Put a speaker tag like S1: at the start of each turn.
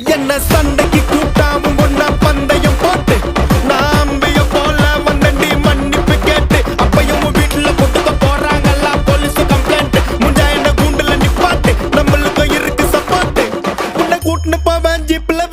S1: என்ன சண்டைக்கு கூட்டாவும் ஒன்னா பந்தயம் போட்டு நான் அம்பைய போல வந்தண்டி மன்னிப்பு கேட்டு அப்பையும் வீட்டுல கொட்டுக்க போறாங்கல்ல போலீஸ் கம்ப்ளைண்ட் முஞ்சா என்ன கூண்டுல நிப்பாட்டு நம்மளுக்கும் இருக்கு சப்போர்ட் உன்னை கூட்டுன்னு போவேன் ஜீப்ல